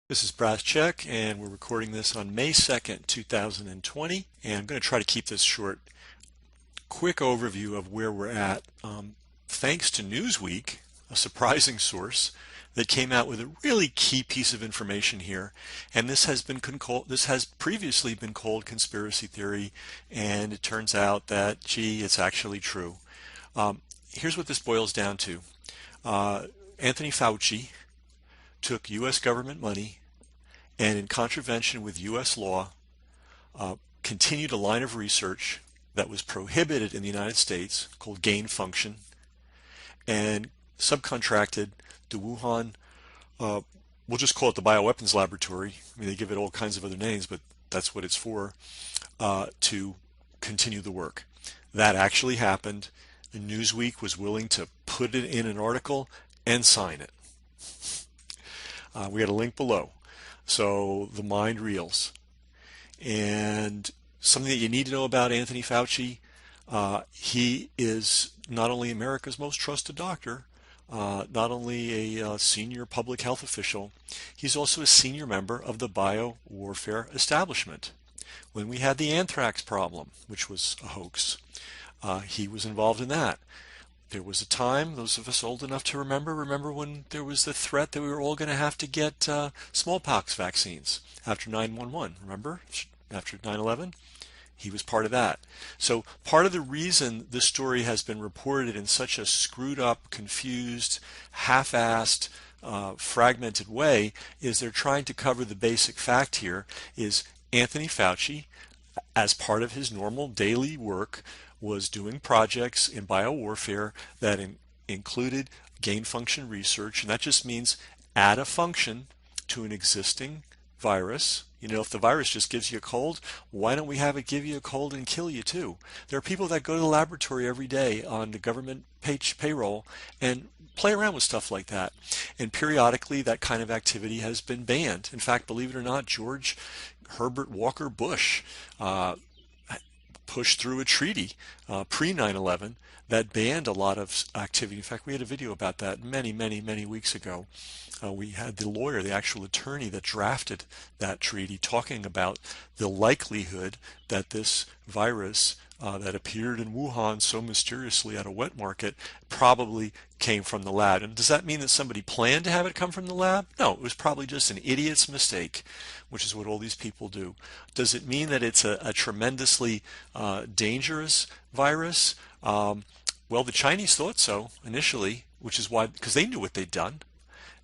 This is Brass and we're recording this on May 2nd, 2020. And I'm going to try to keep this short. Quick overview of where we're at. Thanks to Newsweek, a surprising source that came out with a really key piece of information here. And this has previously been called conspiracy theory, and it turns out that, gee, it's actually true. Here's what this boils down to. Anthony Fauci took U.S. government money and, in contravention with U.S. law, continued a line of research that was prohibited in the United States called gain function, and subcontracted the Wuhan, we'll just call it the bioweapons laboratory. I mean, they give it all kinds of other names, but that's what it's for, to continue the work. That actually happened. Newsweek was willing to put it in an article and sign it. We got a link below. So the mind reels. And something that you need to know about Anthony Fauci, he is not only America's most trusted doctor, not only a senior public health official, he's also a senior member of the biowarfare establishment. When we had the anthrax problem, which was a hoax, he was involved in that. There was a time, those of us old enough to remember when there was the threat that we were all going to have to get smallpox vaccines after 9/11. Remember? After 9/11? He was part of that. So part of the reason this story has been reported in such a screwed up, confused, half-assed, fragmented way is they're trying to cover the basic fact here is Anthony Fauci, as part of his normal daily work, was doing projects in biowarfare that included gain function research, and that just means add a function to an existing virus. You know, if the virus just gives you a cold, why don't we have it give you a cold and kill you too? There are people that go to the laboratory every day on the government payroll and play around with stuff like that. And periodically that kind of activity has been banned. In fact, believe it or not, George Herbert Walker Bush pushed through a treaty pre 9/11 that banned a lot of activity. In fact, we had a video about that many weeks ago. We had the lawyer, the actual attorney that drafted that treaty, talking about the likelihood that this virus that appeared in Wuhan so mysteriously at a wet market probably came from the lab. And does that mean that somebody planned to have it come from the lab? No, it was probably just an idiot's mistake, which is what all these people do. Does it mean that it's a tremendously dangerous virus? Well, the Chinese thought so initially, which is why, because they knew what they'd done.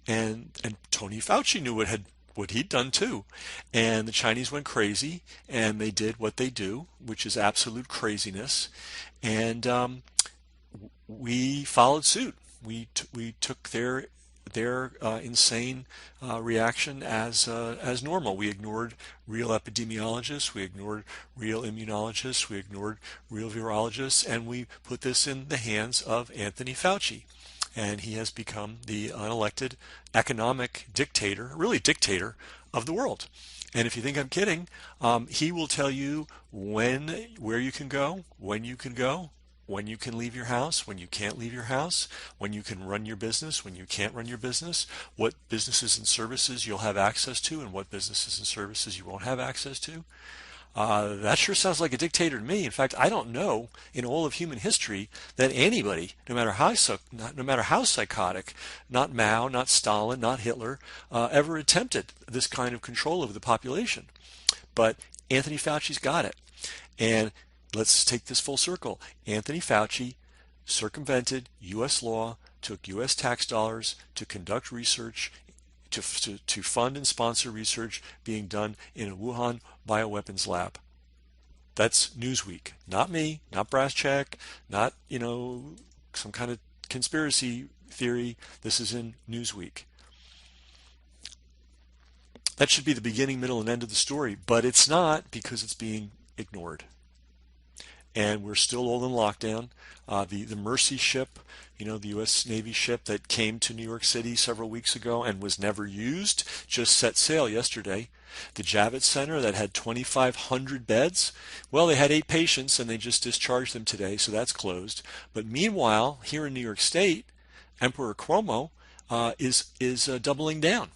And Tony Fauci knew what he'd done too. And the Chinese went crazy and they did what they do, which is absolute craziness. And we followed suit. We took their insane reaction as normal. We ignored real epidemiologists, we ignored real immunologists, we ignored real virologists, and we put this in the hands of Anthony Fauci. And he has become the unelected economic dictator, really dictator of the world. And if you think I'm kidding, he will tell you where you can go, when you can go, when you can leave your house, when you can't leave your house, when you can run your business, when you can't run your business, what businesses and services you'll have access to, and what businesses and services you won't have access to. That sure sounds like a dictator to me. In fact, I don't know in all of human history that anybody, no matter how psychotic, not Mao, not Stalin, not Hitler, ever attempted this kind of control over the population. But Anthony Fauci's got it. And let's take this full circle. Anthony Fauci circumvented U.S. law, took U.S. tax dollars to conduct research, to fund and sponsor research being done in a Wuhan bioweapons lab. That's Newsweek, not me, not Brass, not, some kind of conspiracy theory. This is in Newsweek. That should be the beginning, middle, and end of the story, but it's not, because it's being ignored. And we're still all in lockdown. The Mercy ship, the U.S. Navy ship that came to New York City several weeks ago and was never used, just set sail yesterday. The Javits Center that had 2,500 beds, well, they had 8 patients and they just discharged them today, so that's closed. But meanwhile, here in New York State, Emperor Cuomo is doubling down.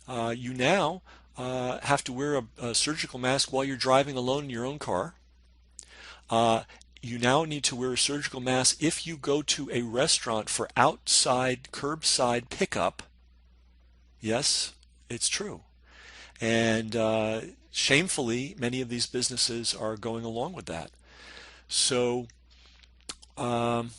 You now have to wear a surgical mask while you're driving alone in your own car. Uh, you now need to wear a surgical mask if you go to a restaurant for outside curbside pickup. Yes, it's true. And shamefully, many of these businesses are going along with that. So, um,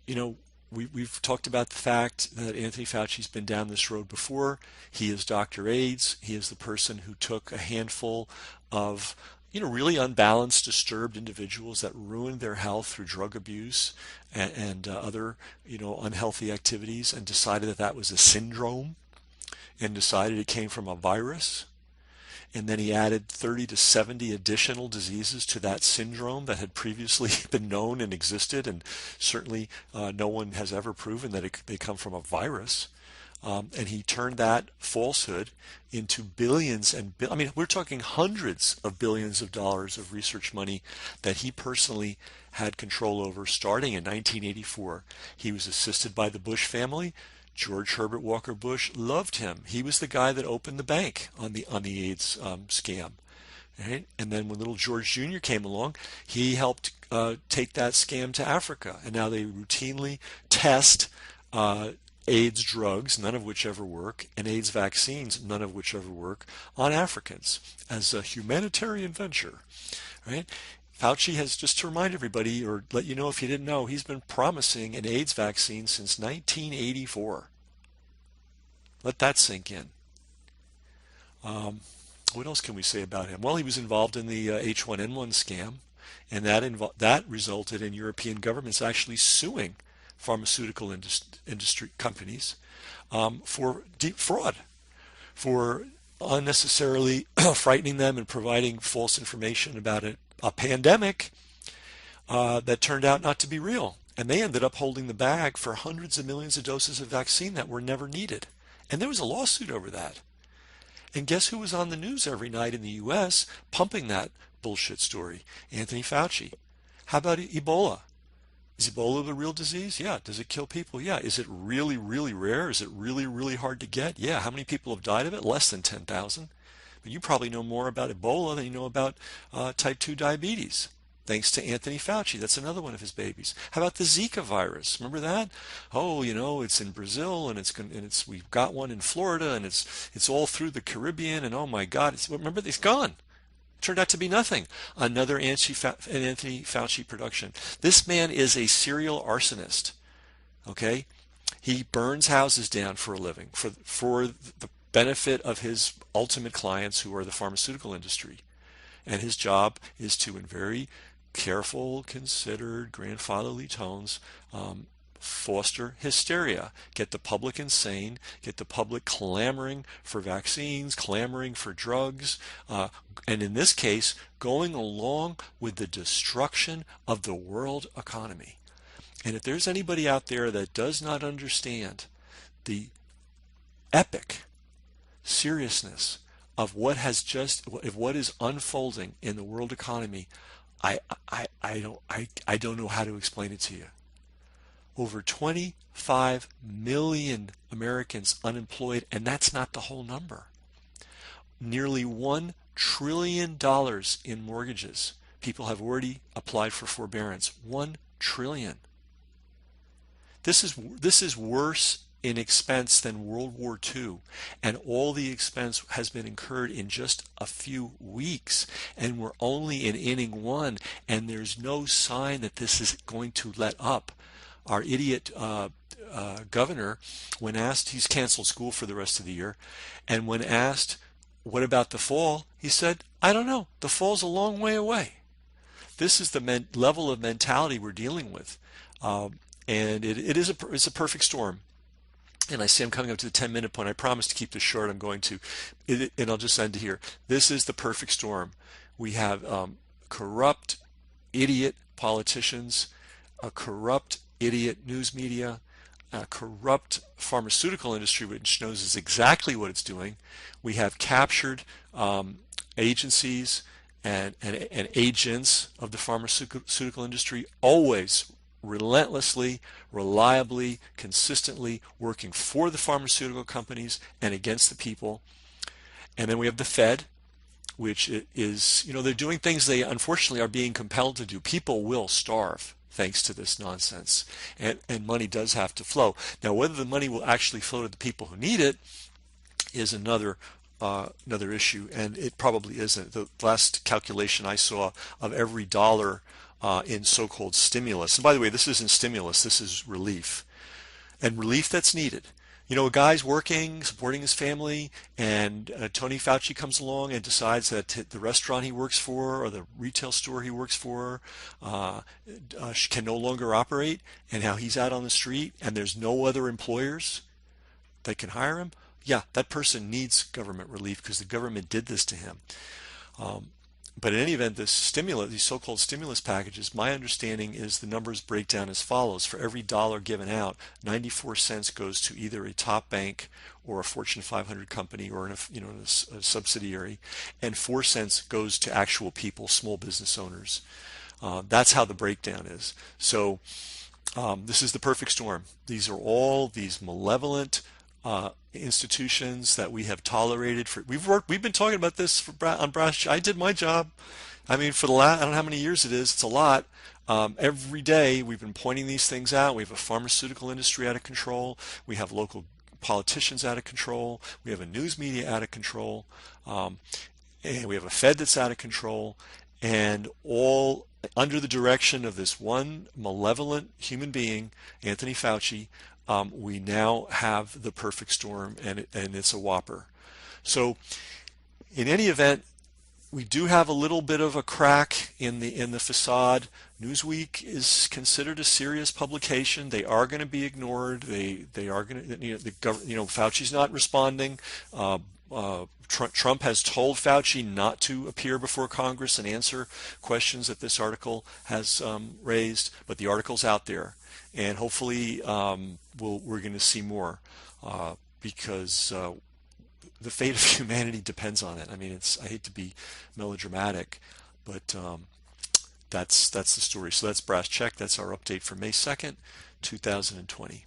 you know, we've talked about the fact that Anthony Fauci's been down this road before. He is Dr. AIDS. He is the person who took a handful of, really unbalanced, disturbed individuals that ruined their health through drug abuse and other, unhealthy activities, and decided that that was a syndrome, and decided it came from a virus. And then he added 30 to 70 additional diseases to that syndrome that had previously been known and existed, and certainly no one has ever proven that they come from a virus. And he turned that falsehood into billions and I mean, we're talking hundreds of billions of dollars of research money that he personally had control over starting in 1984. He was assisted by the Bush family. George Herbert Walker Bush loved him. He was the guy that opened the bank on the AIDS scam. Right? And then when little George Jr. came along, he helped take that scam to Africa. And now they routinely test AIDS drugs, none of which ever work, and AIDS vaccines, none of which ever work, on Africans as a humanitarian venture. Right? Fauci has, just to remind everybody, or let you know if you didn't know, he's been promising an AIDS vaccine since 1984. Let that sink in. What else can we say about him? Well, he was involved in the H1N1 scam, and that resulted in European governments actually suing pharmaceutical industry companies for deep fraud, for unnecessarily frightening them and providing false information about a pandemic that turned out not to be real. And they ended up holding the bag for hundreds of millions of doses of vaccine that were never needed. And there was a lawsuit over that. And guess who was on the news every night in the U.S. pumping that bullshit story? Anthony Fauci. How about Ebola? Is Ebola the real disease? Yeah. Does it kill people? Yeah. Is it really, really rare? Is it really, really hard to get? Yeah. How many people have died of it? Less than 10,000. But you probably know more about Ebola than you know about type 2 diabetes. Thanks to Anthony Fauci. That's another one of his babies. How about the Zika virus? Remember that? Oh, it's in Brazil, and we've got one in Florida, and it's all through the Caribbean, and oh my God, remember, it's gone. Turned out to be nothing. Another Anthony Fauci production. This man is a serial arsonist. Okay, he burns houses down for a living for the benefit of his ultimate clients, who are the pharmaceutical industry. And his job is to, in very careful, considered, grandfatherly tones, foster hysteria, get the public insane, get the public clamoring for vaccines, clamoring for drugs, and in this case, going along with the destruction of the world economy. And if there's anybody out there that does not understand the epic seriousness of what is unfolding in the world economy, I don't know how to explain it to you. Over 25 million Americans unemployed, and that's not the whole number. Nearly $1 trillion in mortgages. People have already applied for forbearance. 1 trillion. This is worse in expense than World War II, and all the expense has been incurred in just a few weeks, and we're only in inning one, and there's no sign that this is going to let up. Our idiot governor, when asked, he's canceled school for the rest of the year, and when asked, what about the fall, he said, I don't know, the fall's a long way away. This is the level of mentality we're dealing with, and it's a perfect storm. And I see I'm coming up to the 10-minute point. I promise to keep this short. I'm going to, and I'll just end here. This is the perfect storm. We have corrupt, idiot politicians, a corrupt, idiot news media, a corrupt pharmaceutical industry, which knows exactly what it's doing. We have captured agencies and agents of the pharmaceutical industry, always relentlessly, reliably, consistently working for the pharmaceutical companies and against the people. And then we have the Fed, which is, they're doing things they unfortunately are being compelled to do. People will starve thanks to this nonsense, and money does have to flow. Now, whether the money will actually flow to the people who need it is another issue, and it probably isn't. The last calculation I saw of every dollar in so-called stimulus, and by the way, this isn't stimulus, this is relief, and relief that's needed. A guy's working, supporting his family, and Tony Fauci comes along and decides that the restaurant he works for or the retail store he works for can no longer operate, and how he's out on the street and there's no other employers that can hire him. Yeah, that person needs government relief because the government did this to him. But in any event, these so-called stimulus packages, my understanding is the numbers break down as follows. For every dollar given out, 94 cents goes to either a top bank or a Fortune 500 company or a subsidiary, and 4 cents goes to actual people, small business owners. That's how the breakdown is. So this is the perfect storm. These are all these malevolent institutions that we have tolerated for. We've been talking about this on Brass. I did my job. I mean, for the last, I don't know how many years it is. It's a lot. Every day we've been pointing these things out. We have a pharmaceutical industry out of control. We have local politicians out of control. We have a news media out of control. And we have a Fed that's out of control. And all under the direction of this one malevolent human being, Anthony Fauci. We now have the perfect storm, and it's a whopper. So in any event, we do have a little bit of a crack in the facade. Newsweek is considered a serious publication. They are going to be ignored. They are going to, Fauci's not responding. Trump has told Fauci not to appear before Congress and answer questions that this article has raised, but the article's out there. And hopefully we're going to see more because the fate of humanity depends on it. I mean, I hate to be melodramatic, but that's the story. So that's Brass Check. That's our update for May 2nd, 2020.